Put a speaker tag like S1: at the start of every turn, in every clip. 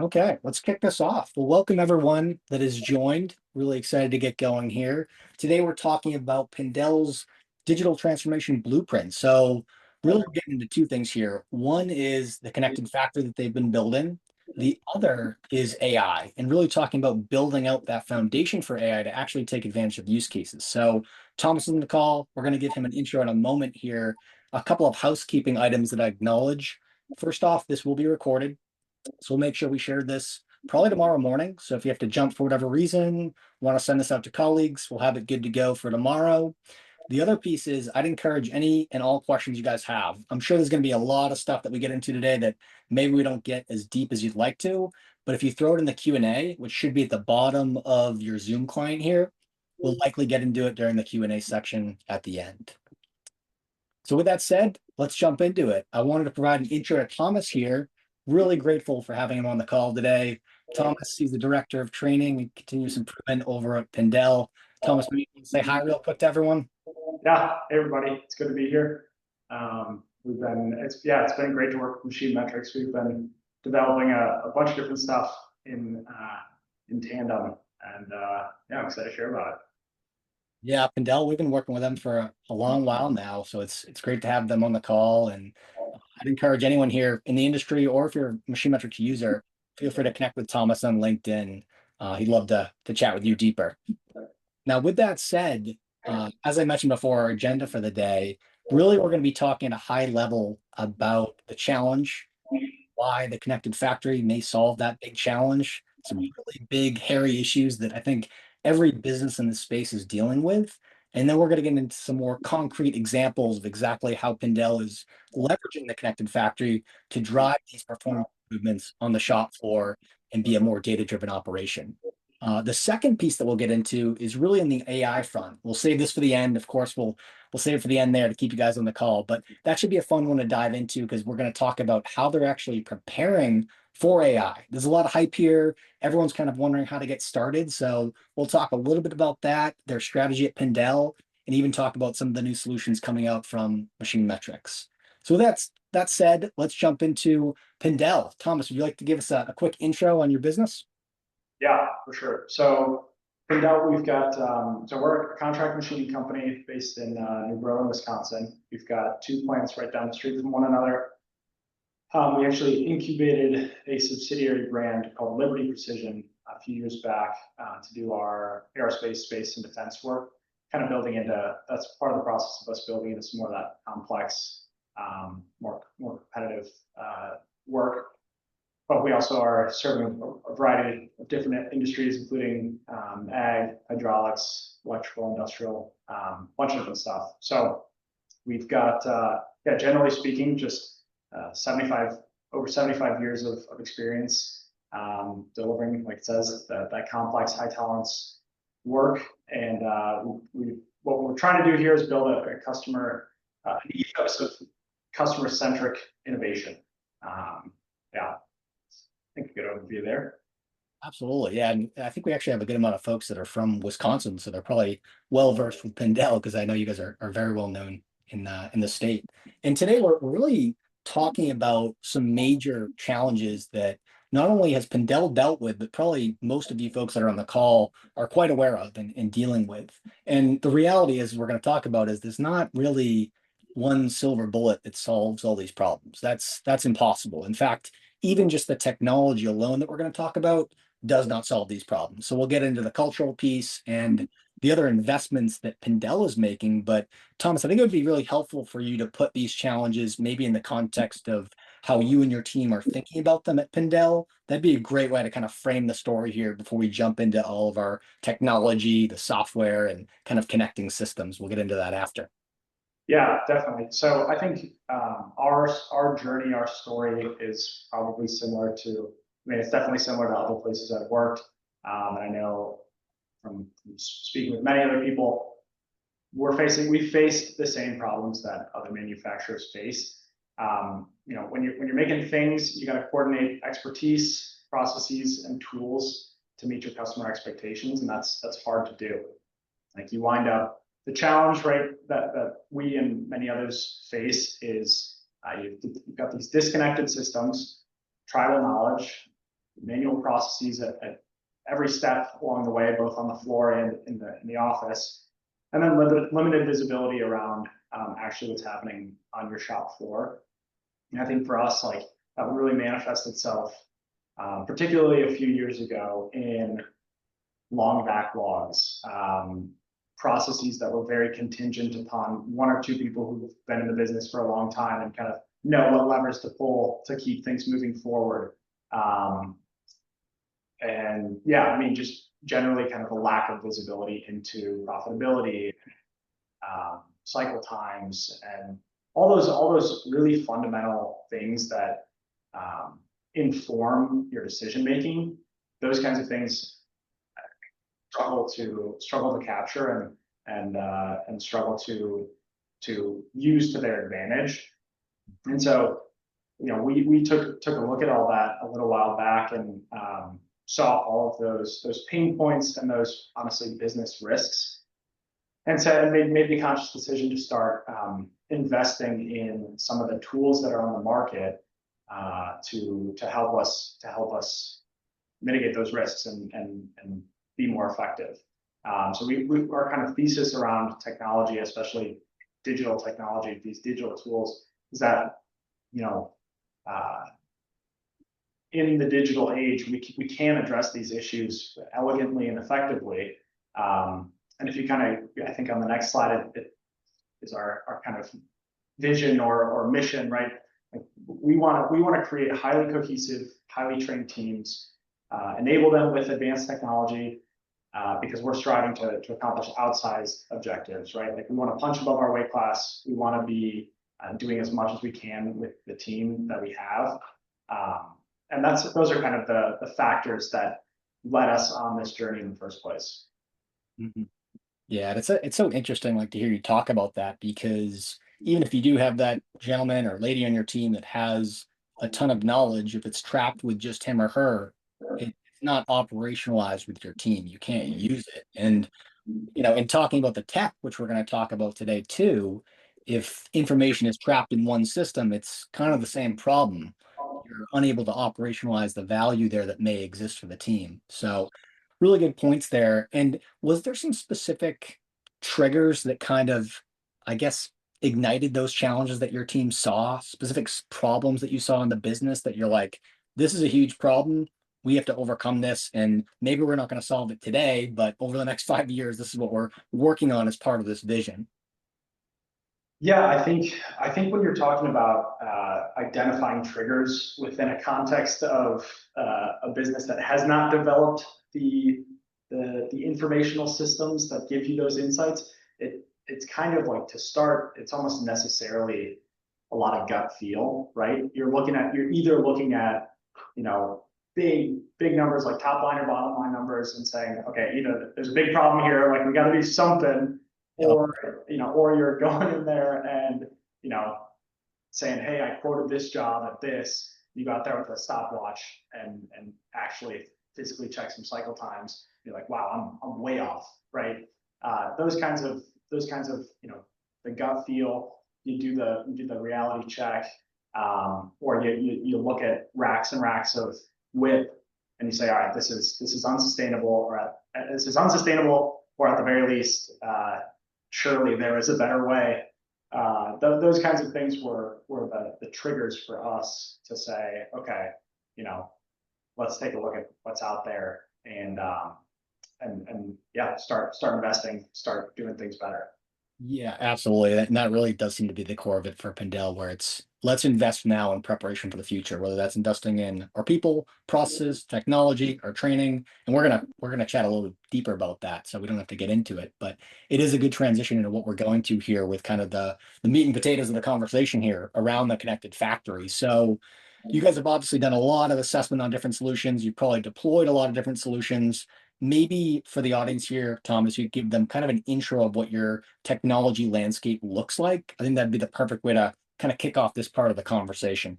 S1: Okay, let's kick this off. Well, welcome everyone that has joined. Really excited to get going here. Today we're talking about Pindel's digital transformation blueprint. So really we're getting into two things here. One is the connected factory that they've been building. The other is AI and really talking about building out that foundation for AI to actually take advantage of use cases. So Thomas is on the call. We're going to give him an intro in a moment here. A couple of housekeeping items that I acknowledge. First off, this will be recorded. So we'll make sure we share this probably tomorrow morning. So if you have to jump for whatever reason, want to send this out to colleagues, we'll have it good to go for tomorrow. The other piece is I'd encourage any and all questions you guys have. I'm sure there's going to be a lot of stuff that we get into today that maybe we don't get as deep as you'd like to, but if you throw it in the Q&A, which should be at the bottom of your Zoom client here, we'll likely get into it during the Q&A section at the end. So with that said, let's jump into it. I wanted to provide an intro to Thomas here. Really grateful for having him on the call today. Thomas, he's the director of training and continuous improvement over at Pindel. Thomas, maybe you can say hi real quick to everyone.
S2: Yeah, hey everybody, it's good to be here. It's been great to work with MachineMetrics. We've been developing a bunch of different stuff in tandem, and yeah, I'm excited to share about it.
S1: Yeah, Pindel, we've been working with them for a long while now, so it's great to have them on the call. And I'd encourage anyone here in the industry, or if you're a MachineMetrics user, feel free to connect with Thomas on LinkedIn. He'd love to chat with you deeper. Now, with that said, as I mentioned before, our agenda for the day, really we're going to be talking at a high level about the challenge, why the connected factory may solve that big challenge, some really big, hairy issues that I think every business in this space is dealing with. And then we're going to get into some more concrete examples of exactly how Pindel is leveraging the connected factory to drive these performance improvements on the shop floor and be a more data-driven operation. The second piece that we'll get into is really in the AI front. We'll save this for the end. Of course, we'll save it for the end there to keep you guys on the call. But that should be a fun one to dive into because we're going to talk about how they're actually preparing for AI. There's a lot of hype here. Everyone's kind of wondering how to get started. So we'll talk a little bit about that, their strategy at Pindel, and even talk about some of the new solutions coming out from MachineMetrics. So that said, let's jump into Pindel. Thomas, would you like to give us a quick intro on your business?
S2: Yeah, for sure. So Pindel, we're a contract machining company based in New Berlin, Wisconsin. We've got two plants right down the street from one another. We actually incubated a subsidiary brand called Liberty Precision a few years back to do our aerospace, space, and defense work. That's part of the process of us building into some more of that complex, more competitive work. But we also are serving a variety of different industries, including ag, hydraulics, electrical, industrial, bunch of different stuff. So we've got, generally speaking, just 75 years of experience delivering, like it says, that complex, high tolerance work. And what we're trying to do here is build a customer, an ethos of customer centric innovation. Yeah, I think a good overview there.
S1: Absolutely. Yeah. And I think we actually have a good amount of folks that are from Wisconsin. So they're probably well versed with Pindel because I know you guys are very well known in the state. And today we're really talking about some major challenges that not only has Pindel dealt with, but probably most of you folks that are on the call are quite aware of and dealing with. And the reality is we're going to talk about is there's not really one silver bullet that solves all these problems. That's impossible. In fact, even just the technology alone that we're going to talk about does not solve these problems. So we'll get into the cultural piece and the other investments that Pindel is making. But Thomas, I think it would be really helpful for you to put these challenges maybe in the context of how you and your team are thinking about them at Pindel. That'd be a great way to kind of frame the story here before we jump into all of our technology, the software, and kind of connecting systems. We'll get into that after.
S2: Yeah, definitely. So I think our journey, our story is probably similar to. I mean, it's definitely similar to other places I've worked. And I know from speaking with many other people, we face the same problems that other manufacturers face. When you're making things, you got to coordinate expertise, processes, and tools to meet your customer expectations, and that's hard to do. Like you wind up the challenge, right, that we and many others face is you've got these disconnected systems, tribal knowledge, manual processes at every step along the way, both on the floor and in the office, and then limited visibility around actually what's happening on your shop floor. And I think for us, like that would really manifest itself, particularly a few years ago, in long backlogs, processes that were very contingent upon one or two people who've been in the business for a long time and kind of know what levers to pull to keep things moving forward. And yeah, I mean, just generally kind of a lack of visibility into profitability, cycle times, and all those really fundamental things that inform your decision making. Those kinds of things struggle to capture and struggle to use to their advantage. And so, you know, we took a look at all that a little while back and saw all of those pain points and those honestly business risks, and said and made the conscious decision to start investing in some of the tools that are on the market to help us mitigate those risks and be more effective. So our kind of thesis around technology, especially digital technology, these digital tools, is that, you know, in the digital age, we can address these issues elegantly and effectively. And if you kind of, I think on the next slide, it is our kind of vision or mission, right? Like we want to create highly cohesive, highly trained teams, enable them with advanced technology, because we're striving to accomplish outsized objectives, right? Like we want to punch above our weight class. We want to be doing as much as we can with the team that we have. And those are kind of the factors that led us on this journey in the first place.
S1: Mm-hmm. Yeah, it's so interesting, like to hear you talk about that, because even if you do have that gentleman or lady on your team that has a ton of knowledge, if it's trapped with just him or her, it's not operationalized with your team. You can't use it. And you know, in talking about the tech, which we're going to talk about today too, if information is trapped in one system, it's kind of the same problem. You're unable to operationalize the value there that may exist for the team. So really good points there. And was there some specific triggers that kind of, I guess, ignited those challenges that your team saw, specific problems that you saw in the business that you're like, this is a huge problem. We have to overcome this. And maybe we're not going to solve it today, but over the next 5 years, this is what we're working on as part of this vision.
S2: Yeah, I think when you're talking about identifying triggers within a context of a business that has not developed the informational systems that give you those insights, it's kind of like, to start, it's almost necessarily a lot of gut feel, right? You're either looking at, you know, big numbers like top line or bottom line numbers and saying, okay, either there's a big problem here, like we got to do something, or, you know, or you're going in there and, you know, saying, hey, I quoted this job at this. You got there with a stopwatch and actually physically check some cycle times. You're like, wow, I'm way off, right? Those kinds of, you know, the gut feel. You do the reality check, or you look at racks and racks of WIP and you say, all right, this is unsustainable, or this is unsustainable, or at the very least, surely there is a better way. Those kinds of things were the triggers for us to say, okay, you know, let's take a look at what's out there and yeah, start investing, start doing things better.
S1: Yeah, absolutely. And that really does seem to be the core of it for Pindel, where it's let's invest now in preparation for the future, whether that's investing in our people, processes, technology, or training. And we're gonna chat a little bit deeper about that, so we don't have to get into it. But it is a good transition into what we're going to here with kind of the meat and potatoes of the conversation here around the connected factory. So you guys have obviously done a lot of assessment on different solutions. You've probably deployed a lot of different solutions. Maybe for the audience here, Thomas, you give them kind of an intro of what your technology landscape looks like. I think that'd be the perfect way to kind of kick off this part of the conversation.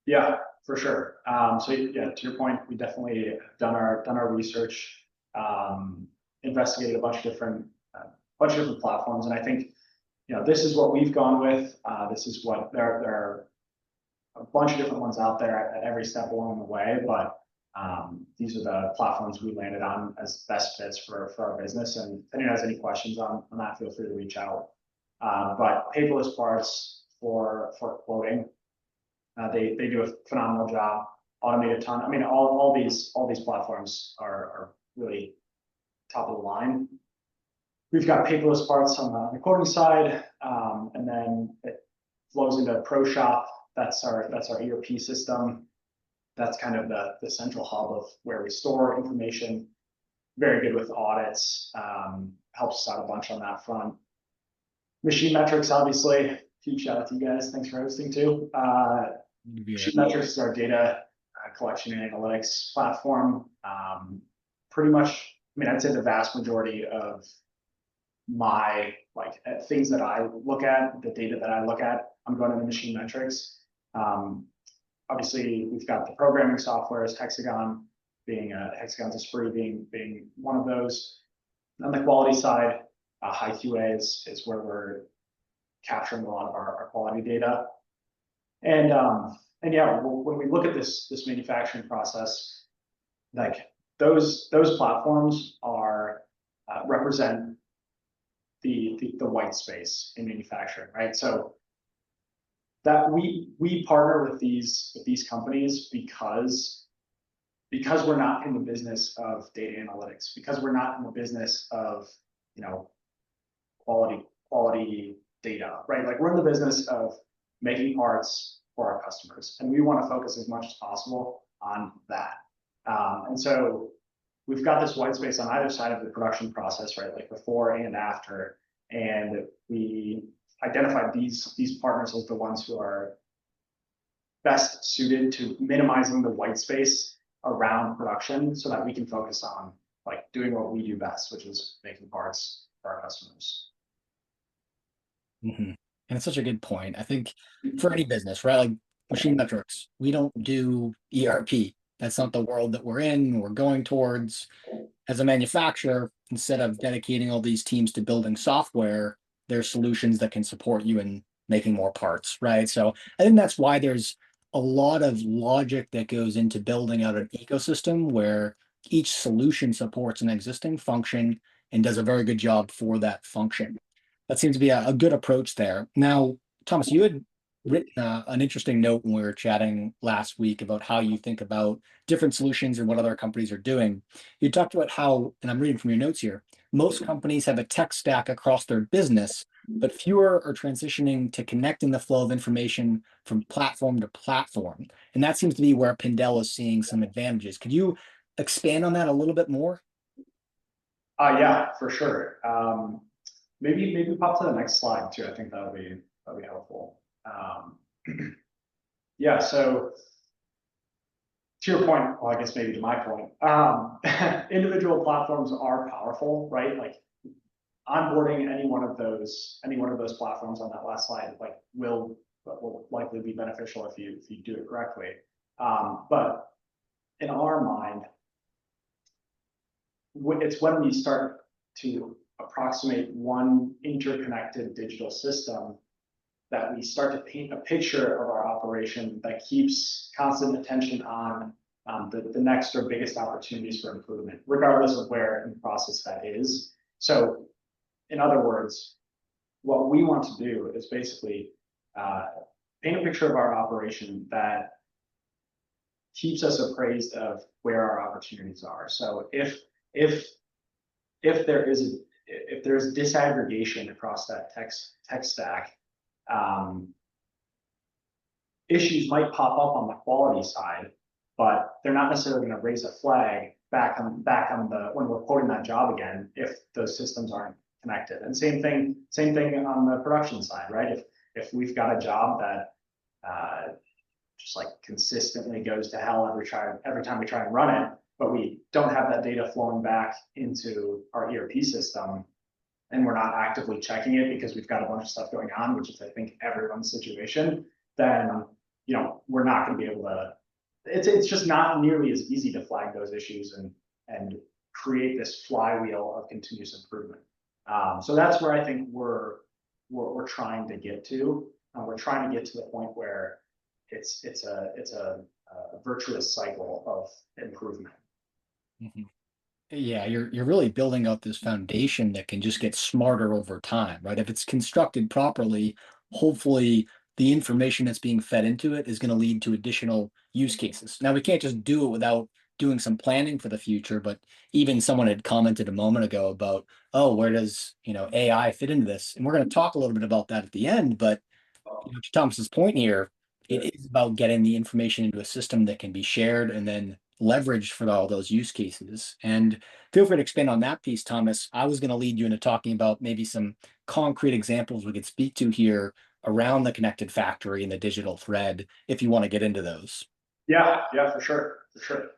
S2: Yeah, for sure. So yeah, to your point, we definitely have done our research, investigated a bunch of different platforms, and I think, you know, this is what we've gone with. This is what there are a bunch of different ones out there at every step along the way, but These are the platforms we landed on as best fits for our business. And if anyone has any questions on that, feel free to reach out. But Paperless Parts for quoting, they do a phenomenal job. Automate a ton. I mean, all these platforms are really top of the line. We've got Paperless Parts on the quoting side, and then it flows into ProShop. That's our ERP system. That's kind of the central hub of where we store information. Very good with audits. Helps us out a bunch on that front. MachineMetrics, obviously, huge shout out to you guys. Thanks for hosting too. MachineMetrics is our data collection and analytics platform. Pretty much, I mean, I'd say the vast majority of my things that I look at, the data that I look at, I'm going into MachineMetrics. Obviously, we've got the programming softwares, Hexagon being Hexagon's ESPRIT being one of those. On the quality side, high QA is where we're capturing a lot of our quality data. And yeah, when we look at this manufacturing process, like those platforms are represent the white space in manufacturing, right? So that we partner with these companies because we're not in the business of data analytics, because we're not in the business of quality data, right? Like we're in the business of making parts for our customers, and we want to focus as much as possible on that. And so we've got this white space on either side of the production process, right? Like before and after, and we identified these partners as the ones who are best suited to minimizing the white space around production so that we can focus on like doing what we do best, which is making parts for our customers.
S1: And it's such a good point. I think for any business, right? Like MachineMetrics, we don't do ERP. That's not the world that we're in, we're going towards. As a manufacturer, instead of dedicating all these teams to building software, there's solutions that can support you in making more parts, right? So I think that's why there's a lot of logic that goes into building out an ecosystem where each solution supports an existing function and does a very good job for that function. That seems to be a good approach there. Now, Thomas, you had written an interesting note when we were chatting last week about how you think about different solutions and what other companies are doing. You talked about how, and I'm reading from your notes here, most companies have a tech stack across their business, but fewer are transitioning to connecting the flow of information from platform to platform. And that seems to be where Pindel is seeing some advantages. Could you expand on that a little bit more?
S2: Yeah, for sure. Maybe pop to the next slide too. I think that'll be helpful. Yeah, so to your point, well, I guess maybe to my point, individual platforms are powerful, right? Like onboarding any one of those platforms on that last slide, like will likely be beneficial if you do it correctly. But in our mind, it's when we start to approximate one interconnected digital system that we start to paint a picture of our operation that keeps constant attention on the next or biggest opportunities for improvement, regardless of where in the process that is. So in other words, what we want to do is basically paint a picture of our operation that keeps us appraised of where our opportunities are. So if there's disaggregation across that tech stack, issues might pop up on the quality side, but they're not necessarily going to raise a flag back on the when we're quoting that job again if those systems aren't connected. And same thing on the production side, right? If we've got a job that just like consistently goes to hell every time we try and run it, but we don't have that data flowing back into our ERP system, and we're not actively checking it because we've got a bunch of stuff going on, which is I think everyone's situation, then we're not going to be able to. It's just not nearly as easy to flag those issues and create this flywheel of continuous improvement. So that's where I think we're trying to get to. We're trying to get to the point where it's a virtuous cycle of improvement.
S1: Mhm. Yeah, you're really building out this foundation that can just get smarter over time, right? If it's constructed properly, hopefully the information that's being fed into it is going to lead to additional use cases. Now we can't just do it without doing some planning for the future, but even someone had commented a moment ago about, oh, where does, AI fit into this? And we're going to talk a little bit about that at the end, but to Thomas's point here, it is about getting the information into a system that can be shared and then leveraged for all those use cases. And feel free to expand on that piece, Thomas. I was going to lead you into talking about maybe some concrete examples we could speak to here around the connected factory and the digital thread, if you want to get into those.
S2: Yeah, for sure, for sure.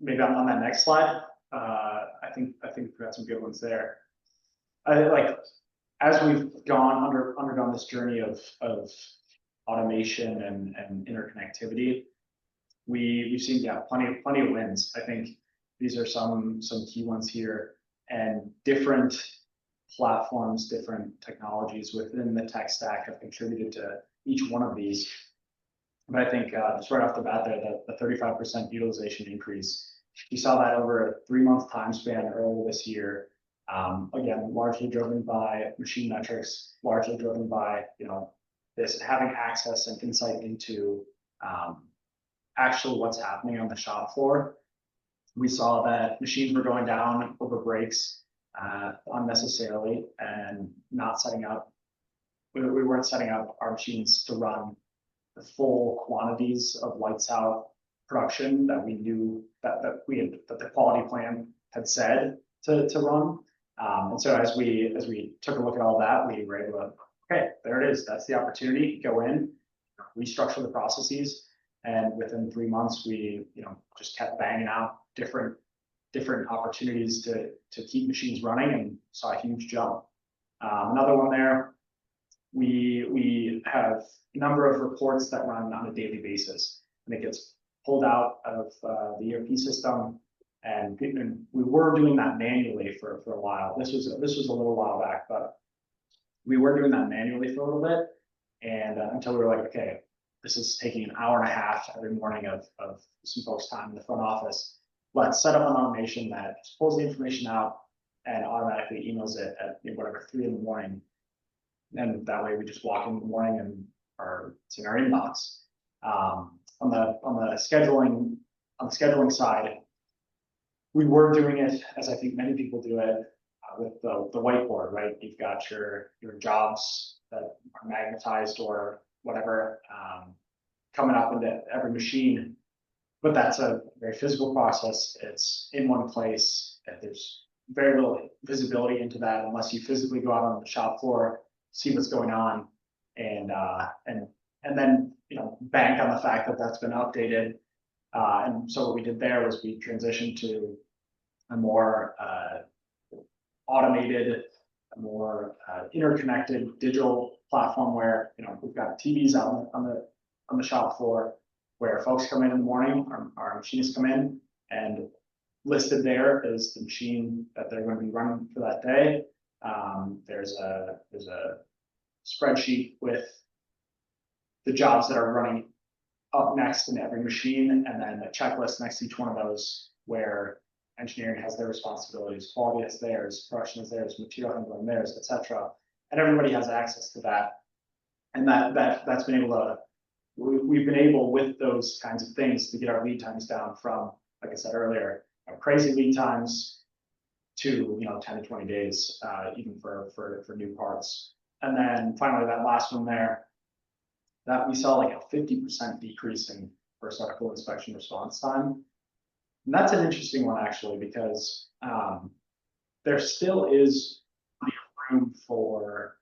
S2: Maybe on that next slide. I think we've got some good ones there. I like as we've undergone this journey of automation and interconnectivity, we've seen plenty of wins. I think these are some key ones here, and different platforms, different technologies within the tech stack have contributed to each one of these. But I think just right off the bat there, the 35% utilization increase, we saw that over a 3-month time span earlier this year. Again, largely driven by MachineMetrics, largely driven by this having access and insight into actually what's happening on the shop floor. We saw that machines were going down over breaks unnecessarily and not setting up. We weren't setting up our machines to run the full quantities of lights out production that we knew that the quality plan had said to run. And so as we took a look at all that, we were able to, okay, there it is. That's the opportunity. Go in, restructure the processes, and within 3 months, we just kept banging out different opportunities to keep machines running, and saw a huge jump. Another one there, we have a number of reports that run on a daily basis, and it gets pulled out of the ERP system. And we were doing that manually for a while. This was a little while back, but we were doing that manually for a little bit, and until we were like, okay, this is taking an hour and a half every morning of some folks' time in the front office. Let's set up an automation that pulls the information out and automatically emails it at whatever 3 in the morning, and that way we just walk in the morning and it's in our inbox. On the scheduling side, we were doing it as I think many people do it with the whiteboard, right? You've got your jobs that are magnetized or whatever coming up into every machine, but that's a very physical process. It's in one place. There's very little visibility into that unless you physically go out on the shop floor, see what's going on, and then bank on the fact that that's been updated. And so what we did there was we transitioned to a more automated, a more interconnected digital platform where we've got TVs out on the shop floor where folks come in the morning, our machinists come in, and listed there is the machine that they're going to be running for that day. There's a spreadsheet with the jobs that are running up next in every machine, and then a checklist next to each one of those where engineering has their responsibilities, quality has theirs, production has theirs, material handling theirs, etc. And everybody has access to that. And that's been able to, we've been able with those kinds of things to get our lead times down from, like I said earlier, crazy lead times to 10 to 20 days, even for new parts. And then finally, that last one there, that we saw like a 50% decrease in first article inspection response time. And that's an interesting one actually, because there still is plenty of room for,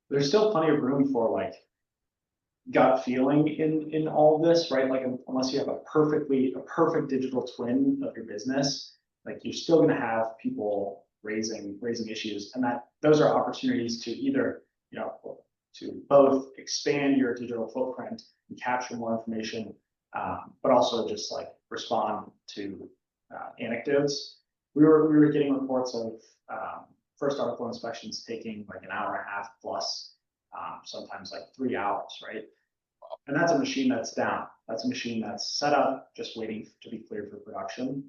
S2: there's still plenty of room for like gut feeling in all of this, right? Like unless you have a perfect digital twin of your business, like you're still going to have people raising issues, and that those are opportunities to either to both expand your digital footprint and capture more information, but also just like respond to anecdotes. We were getting reports of first article inspections taking like an hour and a half plus, sometimes like 3 hours, right? And that's a machine that's down. That's a machine that's set up, just waiting to be cleared for production.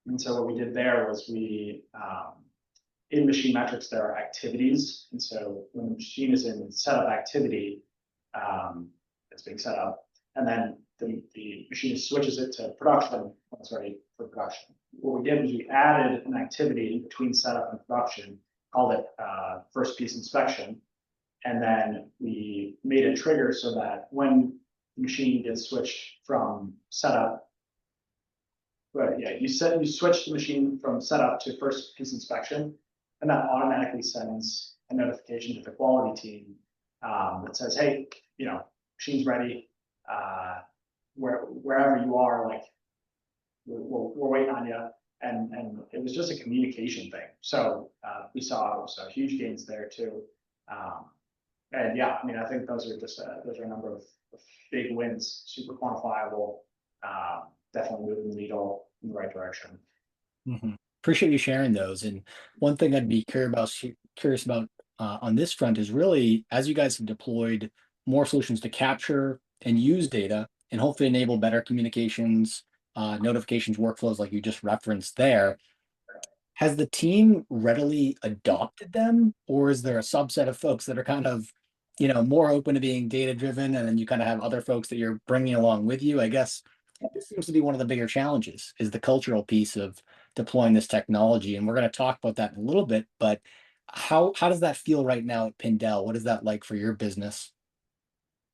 S2: And so what we did there was in MachineMetrics, there are activities. And so when the machine is in setup activity, it's being set up, and then the machine switches it to production when it's ready for production. What we did was we added an activity in between setup and production, called it first piece inspection. And then we made a trigger so that when the machine gets switched from setup, but yeah, you switch the machine from setup to first piece inspection, and that automatically sends a notification to the quality team that says, hey, machine's ready. Wherever you are, like we're waiting on you. And it was just a communication thing. So we saw huge gains there too. And yeah, I mean, I think those are a number of big wins, super quantifiable, definitely moving the needle in the right direction.
S1: Appreciate you sharing those. And one thing I'd be curious about on this front is really, as you guys have deployed more solutions to capture and use data and hopefully enable better communications, notifications, workflows like you just referenced there, has the team readily adopted them, or is there a subset of folks that are kind of, more open to being data driven, and then you kind of have other folks that you're bringing along with you? I guess this seems to be one of the bigger challenges, is the cultural piece of deploying this technology. And we're going to talk about that in a little bit, but how does that feel right now at Pindel? What is that like for your business?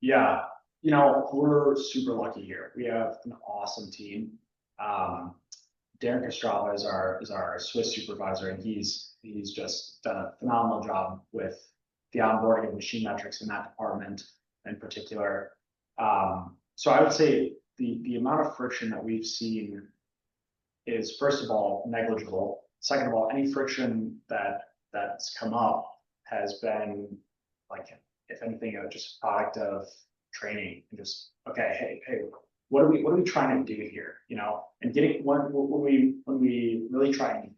S2: Yeah, we're super lucky here. We have an awesome team. Darren Castrava is our Swiss supervisor, and he's just done a phenomenal job with the onboarding of MachineMetrics in that department in particular. So I would say the amount of friction that we've seen is, first of all, negligible. Second of all, any friction that's come up has been, like, if anything, just a product of training and just, okay, hey, what are we trying to do here? And getting when we really try and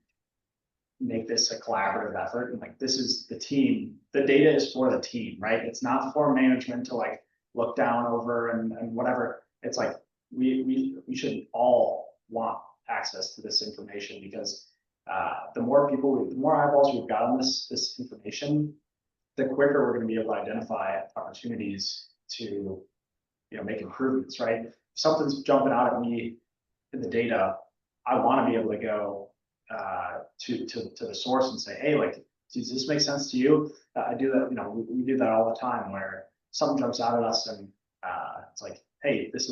S2: make this a collaborative effort, and like, this is the team, the data is for the team, right? It's not for management to like look down over and whatever. It's like we should all want access to this information, because the more eyeballs we've got on this information, the quicker we're going to be able to identify opportunities to make improvements, right? If something's jumping out at me in the data, I want to be able to go to the source and say, hey, like, does this make sense to you? I do that, we do that all the time, where something jumps out at us and it's like, hey, this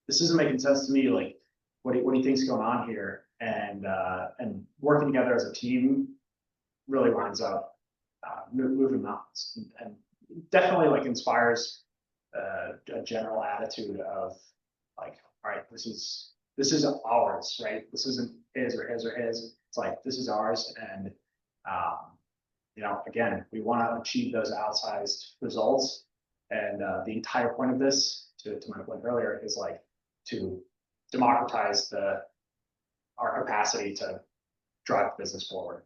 S2: isn't making sense to me. Like, what do you think's going on here? And working together as a team really winds up moving mountains, and definitely like inspires a general attitude of like, all right, this is ours, right? This isn't his or his or his. It's like, this is ours. And again, we want to achieve those outsized results. And the entire point of this, to my point earlier, is like to democratize our capacity to drive the business forward.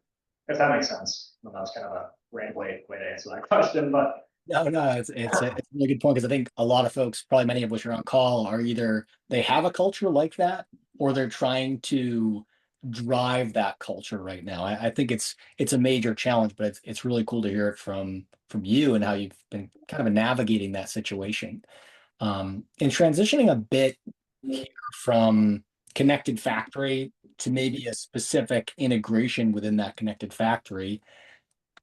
S2: If that makes sense. Well, that was kind of a rambling way to answer that question, but
S1: No, it's a really good point, because I think a lot of folks, probably many of which are on call, are either they have a culture like that, or they're trying to drive that culture right now. I think it's a major challenge, but it's really cool to hear it from you and how you've been kind of navigating that situation. And transitioning a bit here from connected factory to maybe a specific integration within that connected factory.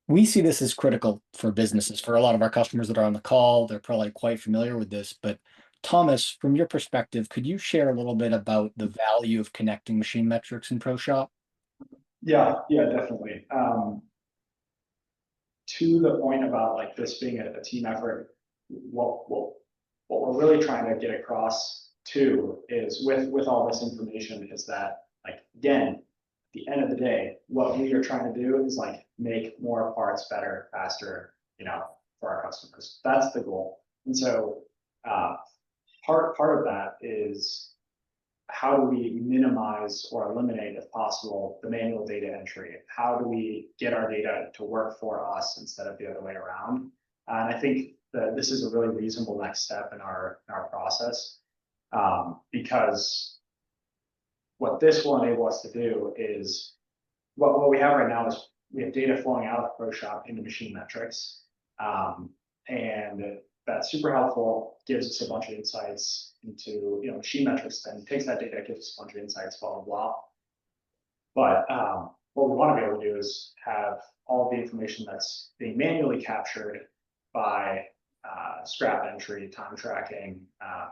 S1: We see this as critical for businesses. For a lot of our customers that are on the call, they're probably quite familiar with this. But Thomas, from your perspective, could you share a little bit about the value of connecting MachineMetrics and ProShop?
S2: Yeah, definitely. To the point about like this being a team effort, what we're really trying to get across too is with all this information is that, like, again, the end of the day, what we are trying to do is like make more parts better, faster, for our customers. That's the goal. And so part of that is, how do we minimize or eliminate, if possible, the manual data entry? How do we get our data to work for us instead of the other way around? And I think that this is a really reasonable next step in our process. Because what this will enable us to do is what we have right now is we have data flowing out of ProShop into MachineMetrics. And that's super helpful, gives us a bunch of insights into, MachineMetrics, then takes that data, gives us a bunch of insights, blah, blah, blah. But what we want to be able to do is have all the information that's being manually captured by scrap entry, time tracking,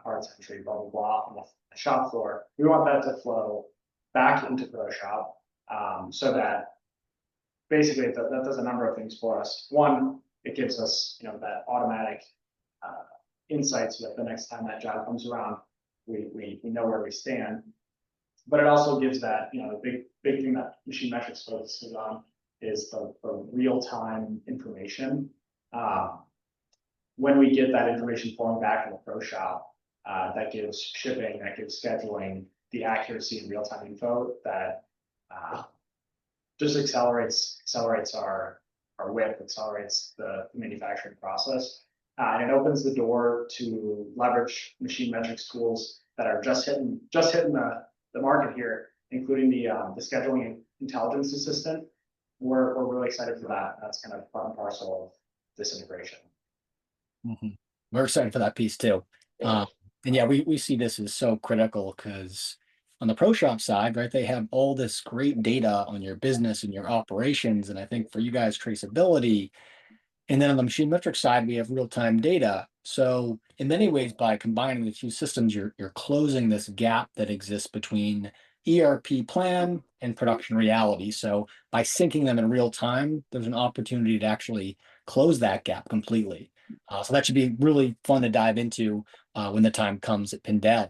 S2: parts entry, blah, blah, blah, on the shop floor. We want that to flow back into ProShop, so that basically that does a number of things for us. One, it gives us, that automatic insights so that the next time that job comes around, we know where we stand. But it also gives that, the big thing that MachineMetrics focuses on is the real-time information. When we get that information flowing back in the ProShop, that gives shipping, that gives scheduling, the accuracy and real-time info that just accelerates our WIP, accelerates the manufacturing process. And it opens the door to leverage MachineMetrics tools that are just hitting the market here, including the scheduling intelligence assistant. We're really excited for that. That's kind of part and parcel of this integration.
S1: We're excited for that piece too. And yeah, we see this as so critical because on the ProShop side, right, they have all this great data on your business and your operations. And I think for you guys, traceability. And then on the MachineMetrics side, we have real-time data. So in many ways, by combining the two systems, you're closing this gap that exists between ERP plan and production reality. So by syncing them in real time, there's an opportunity to actually close that gap completely. So that should be really fun to dive into when the time comes at Pindel.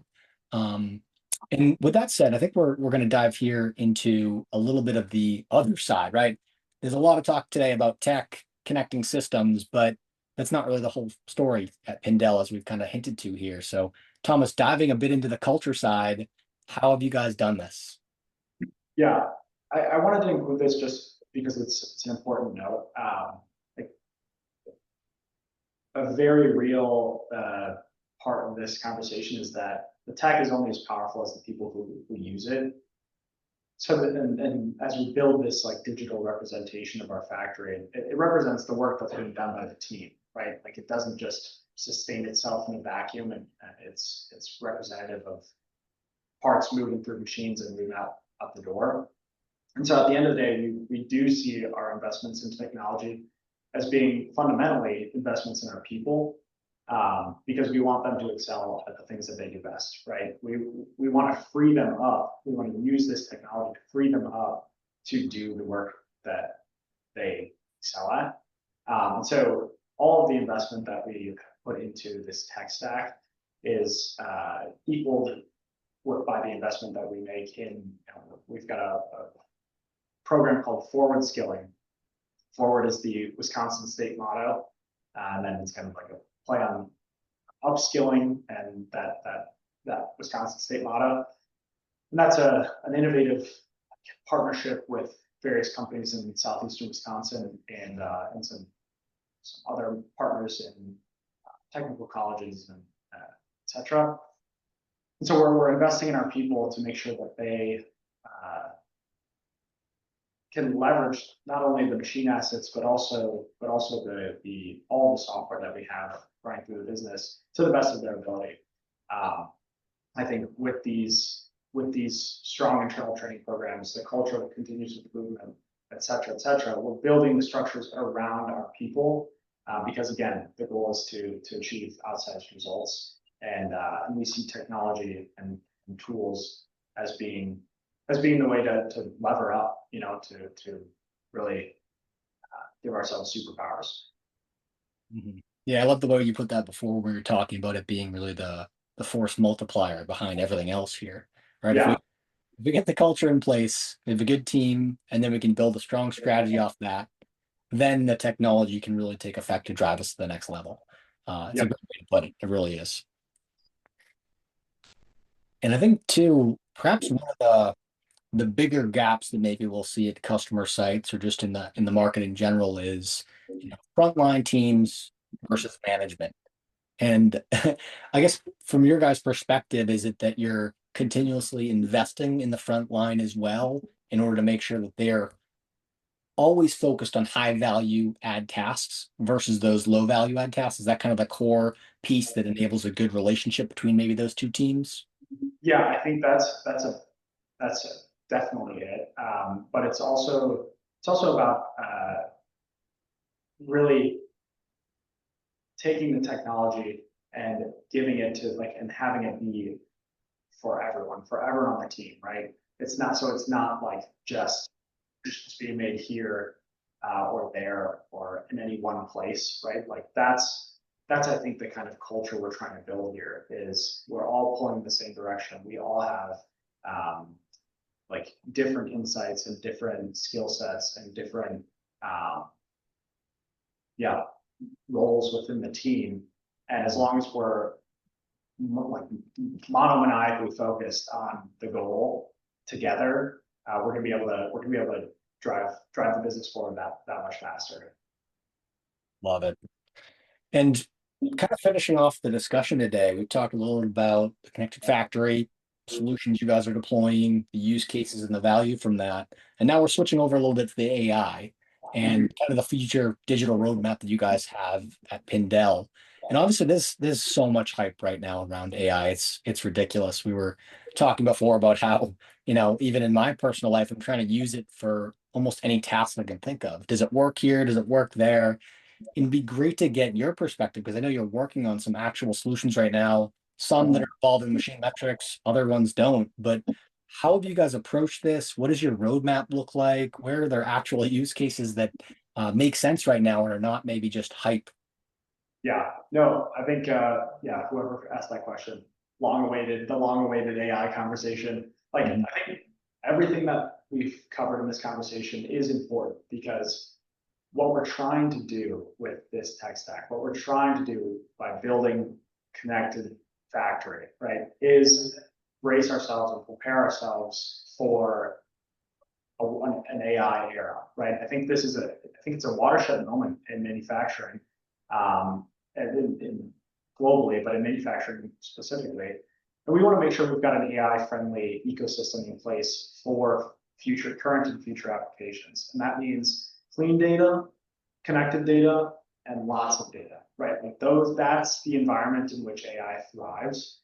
S1: And with that said, I think we're going to dive here into a little bit of the other side, right? There's a lot of talk today about tech connecting systems, but that's not really the whole story at Pindel, as we've kind of hinted to here. So, Thomas, diving a bit into the culture side, how have you guys done this?
S2: Yeah, I wanted to include this just because it's an important note. Like a very real part of this conversation is that the tech is only as powerful as the people who use it. So that, and as we build this like digital representation of our factory, it represents the work that's being done by the team, right? Like it doesn't just sustain itself in a vacuum, and it's representative of parts moving through machines and moving out the door. And so at the end of the day, we do see our investments in technology as being fundamentally investments in our people, because we want them to excel at the things that they do best, right? We want to free them up. We want to use this technology to free them up to do the work that they excel at. And so all of the investment that we put into this tech stack is equaled by the investment that we make in, we've got a program called Forward Skilling. Forward is the Wisconsin state motto, and then it's kind of like a play on upskilling and that Wisconsin state motto. And that's an innovative partnership with various companies in southeastern Wisconsin and some other partners in technical colleges and et cetera. And so we're investing in our people to make sure that they can leverage not only the machine assets, but also the all the software that we have running through the business to the best of their ability. I think with these strong internal training programs, the culture of continuous improvement, et cetera, we're building the structures around our people, because again, the goal is to achieve outsized results. And we see technology and tools as being the way to lever up, to really give ourselves superpowers.
S1: Yeah, I love the way you put that before, when we were talking about it being really the force multiplier behind everything else here, right?
S2: Yeah.
S1: If we get the culture in place, we have a good team, and then we can build a strong strategy off that, then the technology can really take effect to drive us to the next level. It's a great way to put it. It really is. And I think too, perhaps one of the bigger gaps that maybe we'll see at customer sites or just in the market in general is, frontline teams versus management. And I guess from your guys' perspective, is it that you're continuously investing in the front line as well in order to make sure that they're always focused on high value add tasks versus those low value add tasks? Is that kind of the core piece that enables a good relationship between maybe those two teams?
S2: Yeah, I think that's definitely it. But it's also about really taking the technology and giving it to like and having it be for everyone on the team, right? It's not like just being made here or there or in any one place, right? Like that's I think the kind of culture we're trying to build here is we're all pulling in the same direction. We all have like different insights and different skill sets and different yeah roles within the team. And as long as we're like monomaniacally focused on the goal together, we're gonna be able to drive the business forward that much faster.
S1: Love it. And kind of finishing off the discussion today, we talked a little bit about the connected factory, solutions you guys are deploying, the use cases and the value from that. And now we're switching over a little bit to the AI and kind of the future digital roadmap that you guys have at Pindel. And obviously there's so much hype right now around AI. It's ridiculous. We were talking before about how, even in my personal life, I'm trying to use it for almost any task I can think of. Does it work here? Does it work there? It'd be great to get your perspective because I know you're working on some actual solutions right now, some that are involved in MachineMetrics, other ones don't. But how have you guys approached this? What does your roadmap look like? Where are there actual use cases that make sense right now and are not maybe just hype?
S2: Yeah, no, I think yeah, whoever asked that question, the long-awaited AI conversation. Like I think everything that we've covered in this conversation is important because what we're trying to do with this tech stack, what we're trying to do by building connected factory, right, is brace ourselves and prepare ourselves for an AI era, right? I think it's a watershed moment in manufacturing, and in globally, but in manufacturing specifically. And we want to make sure we've got an AI-friendly ecosystem in place for current and future applications. And that means clean data, connected data, and lots of data, right? Like that's the environment in which AI thrives.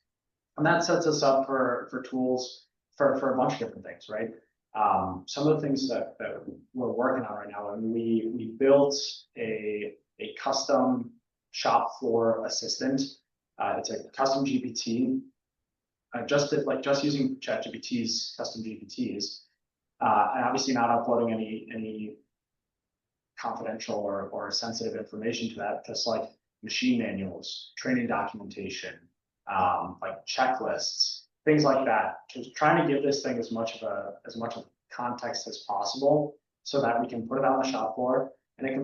S2: And that sets us up for tools for a bunch of different things, right? Some of the things that we're working on right now, and we built a custom shop floor assistant. It's a custom GPT, just using ChatGPT's custom GPTs, and obviously not uploading any confidential or sensitive information to that, just like machine manuals, training documentation, like checklists, things like that. Just trying to give this thing as much of context as possible so that we can put it on the shop floor and it can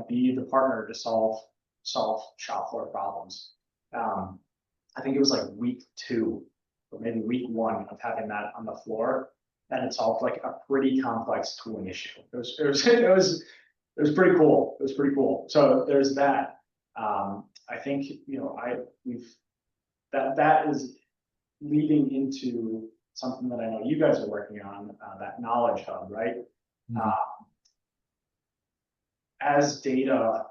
S2: be the partner to solve shop floor problems. I think it was like week 2 or maybe week 1 of having that on the floor, and it solved like a pretty complex tooling issue. It was pretty cool. It was pretty cool. So there's that. I think that is leading into something that I know you guys are working on, that knowledge hub, right? Mm-hmm. As data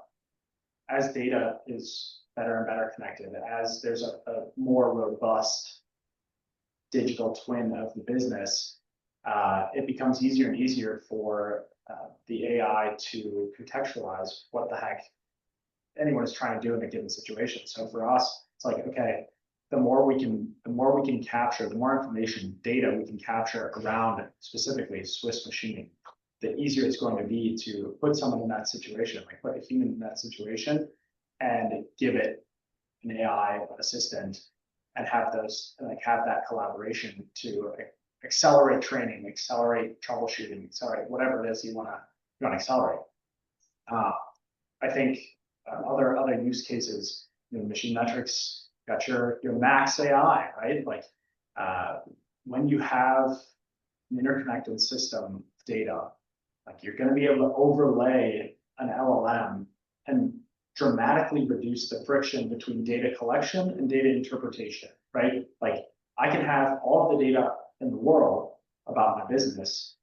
S2: is better and better connected, as there's a more robust digital twin of the business, it becomes easier and easier for the AI to contextualize what the heck anyone is trying to do in a given situation. So for us, it's like, okay, the more we can capture, the more information data we can capture around specifically Swiss machining, the easier it's going to be to put someone in that situation, like put a human in that situation and give it an AI assistant and have that collaboration to accelerate training, accelerate troubleshooting, accelerate whatever it is you want to accelerate. I think other use cases, MachineMetrics got your Max AI, right? Like when you have an interconnected system of data, like you're going to be able to overlay an LLM and dramatically reduce the friction between data collection and data interpretation, right? Like I can have all of the data in the world about my business,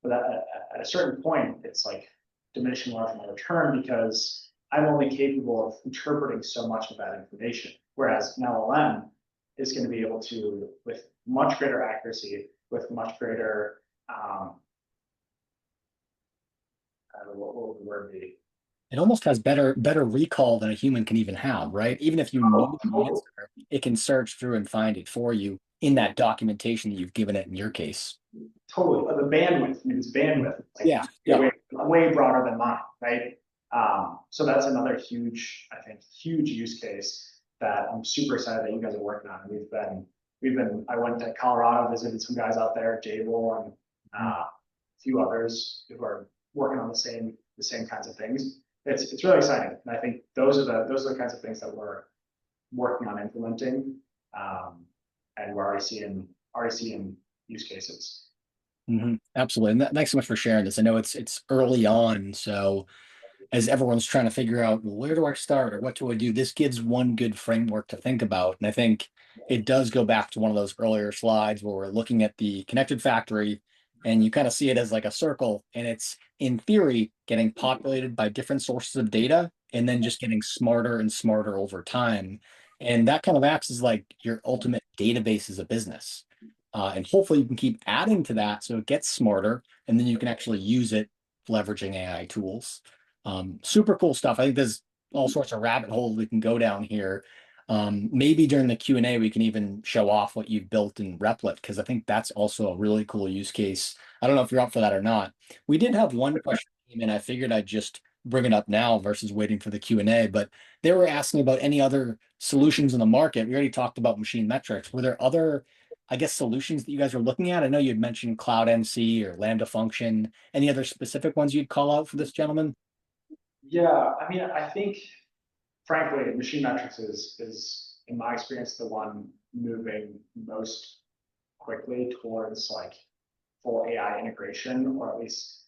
S2: but at a certain point, it's like diminishing marginal return because I'm only capable of interpreting so much of that information. Whereas an LLM is going to be able to, with much greater accuracy, with much greater, what would the word be?
S1: It almost has better recall than a human can even have, right? Even if you know
S2: Oh,
S1: the
S2: totally.
S1: answer, it can search through and find it for you in that documentation that you've given it in your case.
S2: Totally. The bandwidth, I mean, it's bandwidth, like
S1: Yeah, yeah.
S2: way broader than mine, right? So that's another huge, I think, huge use case that I'm super excited that you guys are working on. I went to Colorado, visited some guys out there, Jable and a few others who are working on the same kinds of things. It's really exciting, and I think those are the kinds of things that we're working on implementing, and we're already seeing use cases.
S1: Absolutely. And thanks so much for sharing this. I know it's early on, so as everyone's trying to figure out, well, where do I start or what do I do? This gives one good framework to think about. And I think it does go back to one of those earlier slides where we're looking at the connected factory and you kind of see it as like a circle and it's in theory getting populated by different sources of data and then just getting smarter and smarter over time. And that kind of acts as like your ultimate database as a business. And hopefully you can keep adding to that so it gets smarter and then you can actually use it leveraging AI tools. Super cool stuff. I think there's all sorts of rabbit holes we can go down here. Maybe during the Q&A, we can even show off what you've built in Replit, because I think that's also a really cool use case. I don't know if you're up for that or not. We did have one question that came in. I figured I'd just bring it up now versus waiting for the Q&A, but they were asking about any other solutions in the market. We already talked about MachineMetrics. Were there other, I guess, solutions that you guys were looking at? I know you had mentioned Cloud MC or Lambda Function. Any other specific ones you'd call out for this gentleman?
S2: Yeah, I mean, I think frankly, MachineMetrics is in my experience the one moving most quickly towards like full AI integration, or at least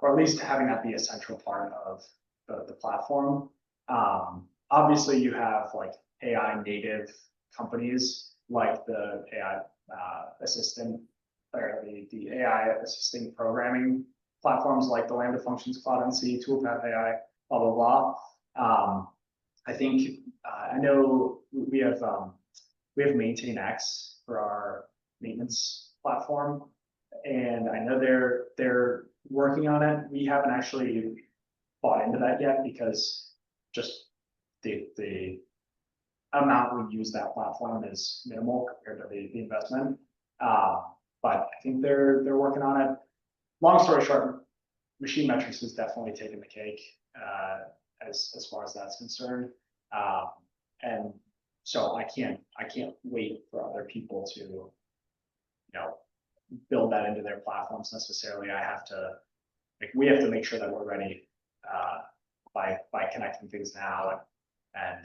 S2: or at least having that be a central part of the platform. Obviously, you have like AI native companies like the AI assistant or the AI assisting programming platforms like the Lambda Functions, Cloud NC, Toolpath AI, blah blah blah. I think I know we have MaintainX for our maintenance platform, and I know they're working on it. We haven't actually bought into that yet because just the amount we use that platform is minimal compared to the investment. But I think they're working on it. Long story short, MachineMetrics has definitely taken the cake as far as that's concerned. And so I can't wait for other people to, build that into their platforms necessarily. We have to make sure that we're ready by connecting things now and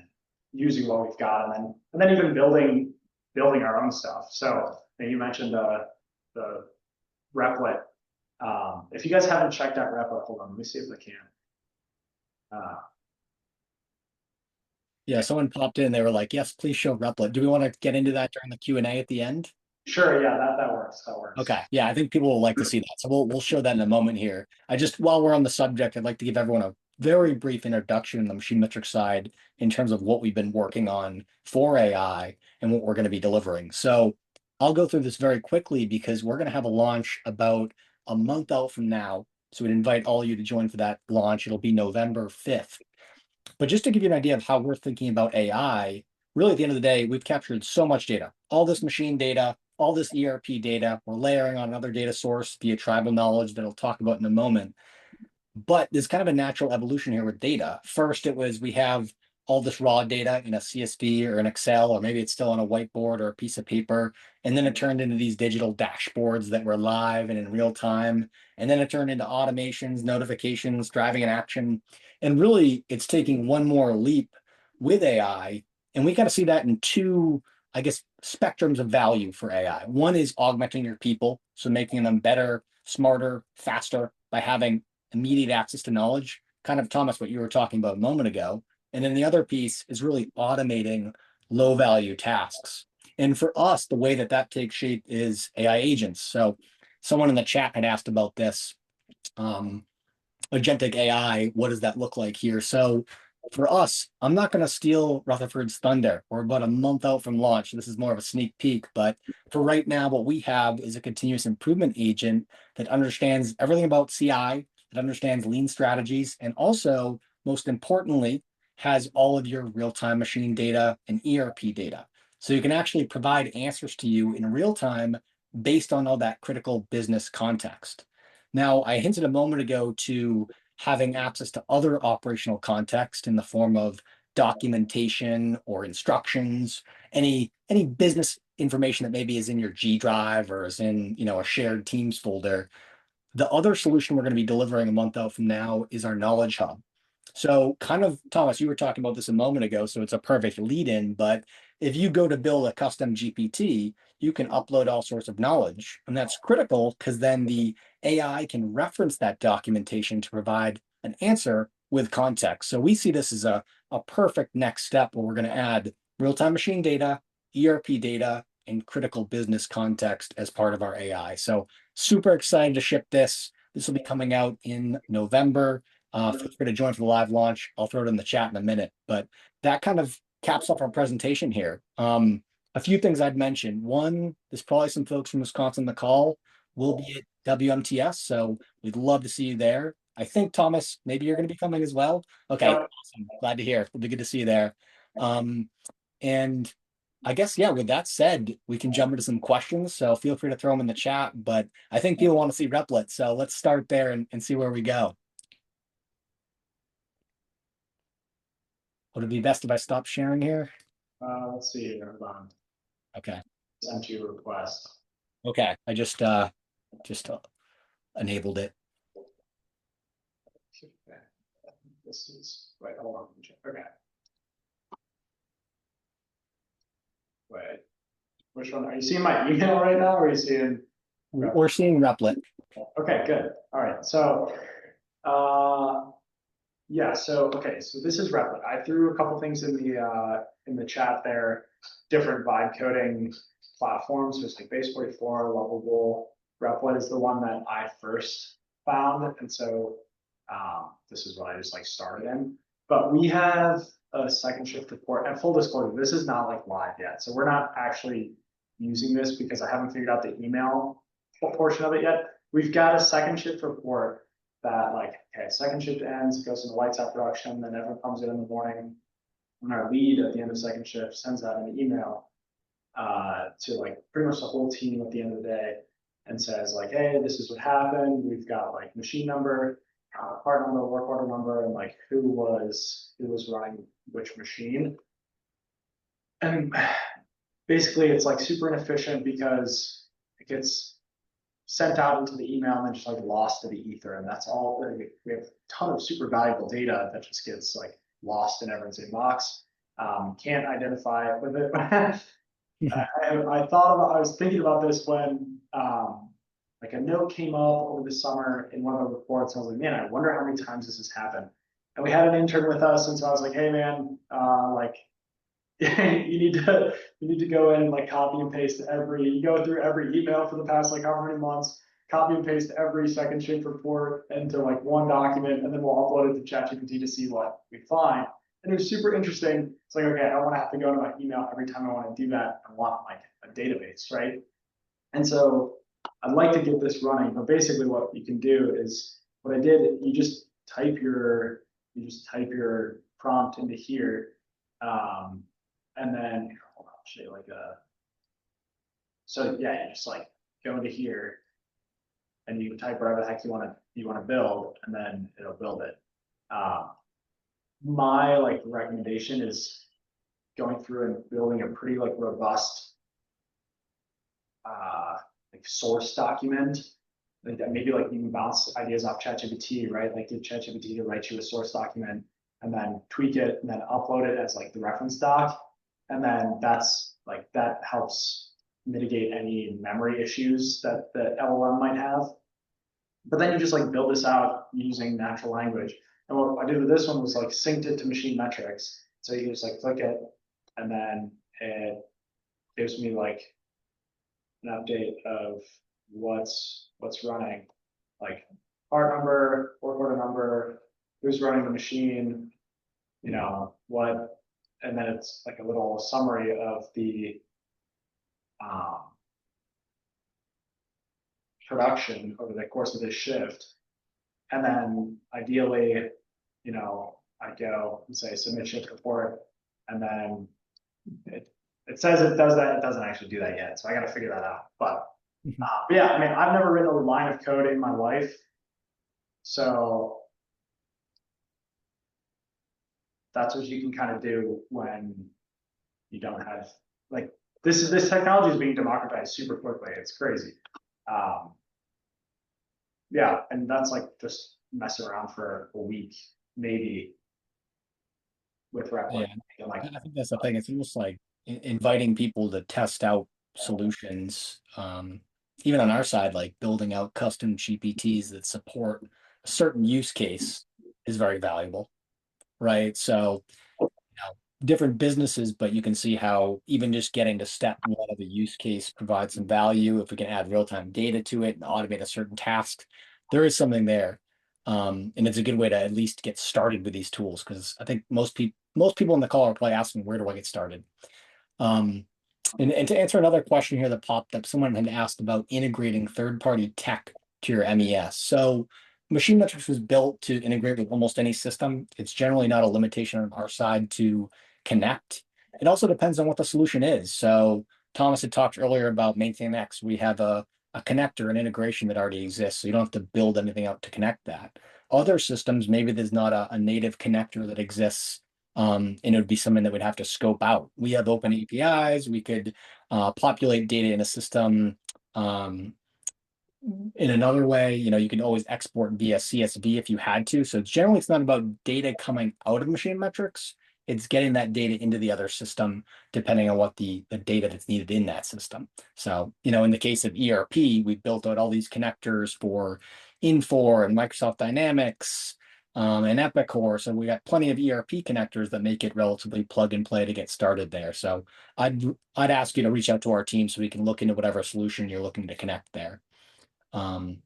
S2: using what we've got, and then even building our own stuff. So you mentioned the Replit. If you guys haven't checked out Replit, hold on, let me see if I can.
S1: Yeah, someone popped in. They were like, "Yes, please show Replit." Do we want to get into that during the Q&A at the end?
S2: Sure, yeah, that works. That
S1: Okay,
S2: works.
S1: yeah, I think people will like to see that. So we'll show that in a moment here. I just, while we're on the subject, I'd like to give everyone a very brief introduction on the MachineMetrics side in terms of what we've been working on for AI and what we're going to be delivering. So I'll go through this very quickly because we're going to have a launch about a month out from now. So we'd invite all of you to join for that launch. It'll be November 5th. But just to give you an idea of how we're thinking about AI, really at the end of the day, we've captured so much data, all this machine data, all this ERP data. We're layering on another data source via tribal knowledge that I'll talk about in a moment. But there's kind of a natural evolution here with data. First, it was we have all this raw data in a CSV or an Excel, or maybe it's still on a whiteboard or a piece of paper. And then it turned into these digital dashboards that were live and in real time. And then it turned into automations, notifications, driving an action. And really, it's taking one more leap with AI. And we kind of see that in two, I guess, spectrums of value for AI. One is augmenting your people, so making them better, smarter, faster by having immediate access to knowledge, kind of Thomas, what you were talking about a moment ago. And then the other piece is really automating low value tasks. And for us, the way that that takes shape is AI agents. So someone in the chat had asked about this. Agentic AI, what does that look like here? So for us, I'm not going to steal Rutherford's thunder. We're about a month out from launch. This is more of a sneak peek, but for right now, what we have is a continuous improvement agent that understands everything about CI, that understands lean strategies, and also, most importantly, has all of your real-time machine data and ERP data. So you can actually provide answers to you in real time based on all that critical business context. Now, I hinted a moment ago to having access to other operational context in the form of documentation or instructions, any business information that maybe is in your G Drive or is in, a shared Teams folder. The other solution we're going to be delivering a month out from now is our Knowledge Hub. So kind of, Thomas, you were talking about this a moment ago, so it's a perfect lead in, but if you go to build a custom GPT, you can upload all sorts of knowledge. And that's critical because then the AI can reference that documentation to provide an answer with context. So we see this as a perfect next step where we're going to add real-time machine data, ERP data, and critical business context as part of our AI. So super excited to ship this. This will be coming out in November. Feel free to join for the live launch. I'll throw it in the chat in a minute, but that kind of caps off our presentation here. A few things I'd mention. One, there's probably some folks from Wisconsin on the call. We'll be at WMTS, so we'd love to see you there. I think, Thomas, maybe you're going to be coming as well. Okay, awesome. Glad to hear. It'll be good to see you there. And I guess, yeah, with that said, we can jump into some questions. So feel free to throw them in the chat, but I think people want to see Replit. So let's start there and see where we go. Would it be best if I stop sharing here?
S2: Let's see, hold on.
S1: Okay.
S2: Sent you a request.
S1: Okay. I just enabled it.
S2: This is, wait, hold on. Okay. Wait, which one? Are you seeing my email right now or are you seeing?
S1: We're seeing Replit.
S2: Okay, good. All right. So, yeah, so this is Replit. I threw a couple things in the chat there, different vibe coding platforms. There's like Base 44, Lovable. Replit is the one that I first found, and so this is what I just like started in. But we have a second shift report, and full disclosure, this is not like live yet, so we're not actually using this because I haven't figured out the email portion of it yet. We've got a second shift report that like, okay, second shift ends, it goes into lights out production, then everyone comes in the morning, and our lead at the end of second shift sends out an email to like pretty much the whole team at the end of the day and says like, hey, this is what happened. We've got like machine number, part number, work order number, and like who was running which machine. And basically it's like super inefficient because it gets sent out into the email and then just like lost to the ether. And that's all. We have a ton of super valuable data that just gets like lost in everyone's inbox. Can't identify it with it. I was thinking about this when like a note came up over the summer in one of the reports. I was like, man, I wonder how many times this has happened. And we had an intern with us, and so I was like, hey man, like you need to go in and like copy and paste you go through every email for the past like however many months, copy and paste every second shift report into like one document, and then we'll upload it to ChatGPT to see what we find. And it was super interesting. It's like, okay, I don't want to have to go to my email every time I want to do that. I want like a database, right? And so I'd like to get this running, but basically what you can do is what I did, you just type your prompt into here. And then hold on, I'll show you like so yeah, you just like go into here and you can type whatever the heck you want to build, and then it'll build it. My like recommendation is going through and building a pretty like robust like source document. Like that maybe like you can bounce ideas off ChatGPT, right? Like get ChatGPT to write you a source document and then tweak it and then upload it as like the reference doc. And then that's like, that helps mitigate any memory issues that the LLM might have. But then you just like build this out using natural language. And what I did with this one was like synced it to MachineMetrics. So you just like click it, and then it gives me like an update of what's running, like part number, work order number, who's running the machine, what, and then it's like a little summary of the um, production over the course of this shift. And then ideally, I go and say submit shift report, and then it says it does that. It doesn't actually do that yet, so I got to figure that out. But yeah, I mean, I've never written a line of code in my life, so that's what you can kind of do when you don't have like this technology is being democratized super quickly. It's crazy. Um, yeah, and that's like just mess around for a week, maybe with
S1: Yeah,
S2: Replit. And like,
S1: I think that's the thing. It's almost like inviting people to test out solutions. Even on our side, like building out custom GPTs that support a certain use case is very valuable, right? So, different businesses, but you can see how even just getting to step one of the use case provides some value. If we can add real-time data to it and automate a certain task, there is something there. And it's a good way to at least get started with these tools because I think most people in the call are probably asking, where do I get started? Um, and to answer another question here that popped up, someone had asked about integrating third-party tech to your MES. So MachineMetrics was built to integrate with almost any system. It's generally not a limitation on our side to connect. It also depends on what the solution is. So Thomas had talked earlier about MaintainX. We have a connector, an integration that already exists. So you don't have to build anything out to connect that. Other systems, maybe there's not a native connector that exists, and it would be something that we'd have to scope out. We have open APIs. We could populate data in a system. Um, in another way, you can always export via CSV if you had to. So generally, it's not about data coming out of MachineMetrics. It's getting that data into the other system, depending on what the data that's needed in that system. So, in the case of ERP, we built out all these connectors for Infor and Microsoft Dynamics, and Epicor. So we got plenty of ERP connectors that make it relatively plug and play to get started there. So I'd ask you to reach out to our team so we can look into whatever solution you're looking to connect there. Um,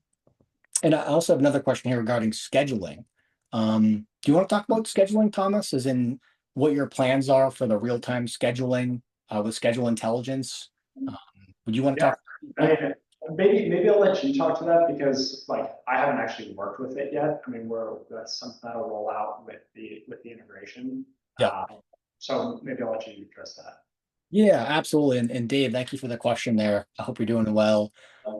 S1: and I also have another question here regarding scheduling. Do you want to talk about scheduling, Thomas, as in what your plans are for the real-time scheduling with schedule intelligence? Um, would you want to
S2: yeah,
S1: talk?
S2: I mean, maybe I'll let you talk to that because like I haven't actually worked with it yet. I mean, that's something that'll roll out with the integration.
S1: Yeah.
S2: So maybe I'll let you address that.
S1: Yeah, absolutely. And Dave, thank you for the question there. I hope you're doing well.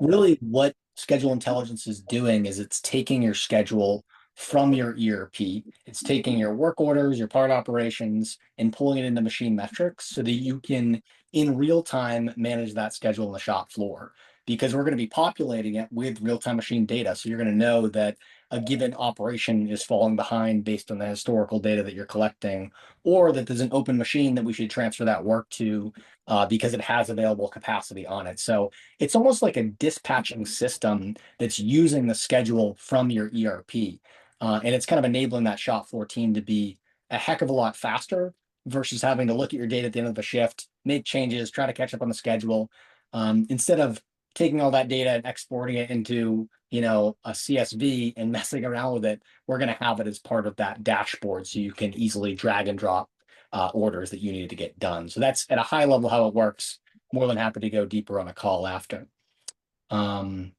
S1: Really, what schedule intelligence is doing is it's taking your schedule from your ERP, it's taking your work orders, your part operations, and pulling it into MachineMetrics so that you can, in real time, manage that schedule on the shop floor. Because we're going to be populating it with real-time machine data. So you're going to know that a given operation is falling behind based on the historical data that you're collecting, or that there's an open machine that we should transfer that work to because it has available capacity on it. So it's almost like a dispatching system that's using the schedule from your ERP. And it's kind of enabling that shop floor team to be a heck of a lot faster versus having to look at your data at the end of the shift, make changes, try to catch up on the schedule. Instead of taking all that data and exporting it into, a CSV and messing around with it, we're going to have it as part of that dashboard so you can easily drag and drop orders that you need to get done. So that's at a high level how it works. More than happy to go deeper on a call after. Um,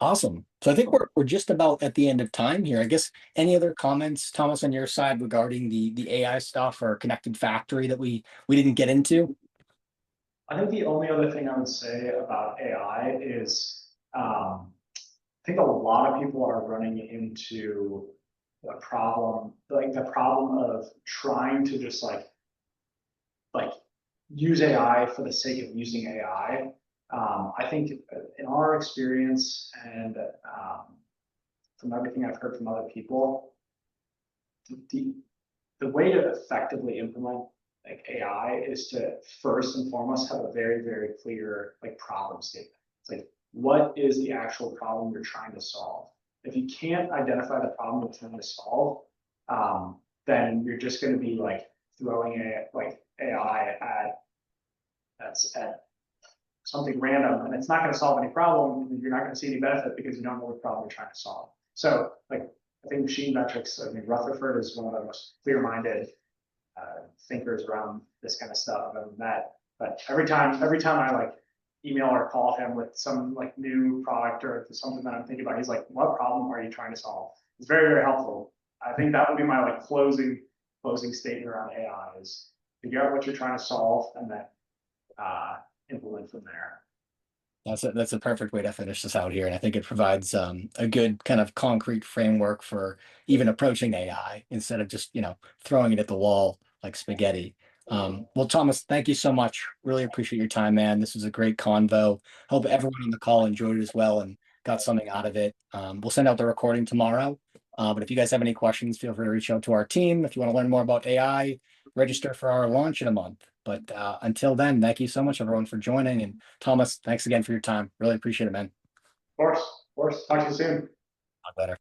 S1: awesome. So I think we're just about at the end of time here. I guess any other comments, Thomas, on your side regarding the AI stuff or connected factory that we didn't get into?
S2: I think the only other thing I would say about AI is I think a lot of people are running into a problem, like the problem of trying to just like use AI for the sake of using AI. I think in our experience and from everything I've heard from other people, the the way to effectively implement like AI is to first and foremost have a very, very clear like problem statement. It's like, what is the actual problem you're trying to solve? if you can't identify the problem you're trying to solve, then you're just going to be like throwing AI at something random, and it's not going to solve any problem, and you're not going to see any benefit because you don't know what problem you're trying to solve. So, like, I think MachineMetrics, I mean, Rutherford is one of the most clear-minded thinkers around this kind of stuff I've ever met. But every time I like email or call him with some like new product or something that I'm thinking about, he's like, "What problem are you trying to solve?" It's very, very helpful. I think that would be my like closing statement around AI is figure out what you're trying to solve and then implement from there.
S1: That's a perfect way to finish this out here, and I think it provides a good kind of concrete framework for even approaching AI instead of just throwing it at the wall like spaghetti. Well, Thomas, thank you so much. Really appreciate your time, man. This was a great convo. Hope everyone on the call enjoyed it as well and got something out of it. We'll send out the recording tomorrow. But if you guys have any questions, feel free to reach out to our team. If you want to learn more about AI, register for our launch in a month. But until then, thank you so much, everyone, for joining. And Thomas, thanks again for your time. Really appreciate it, man.
S2: Of course. Talk to you soon.
S1: Talk later.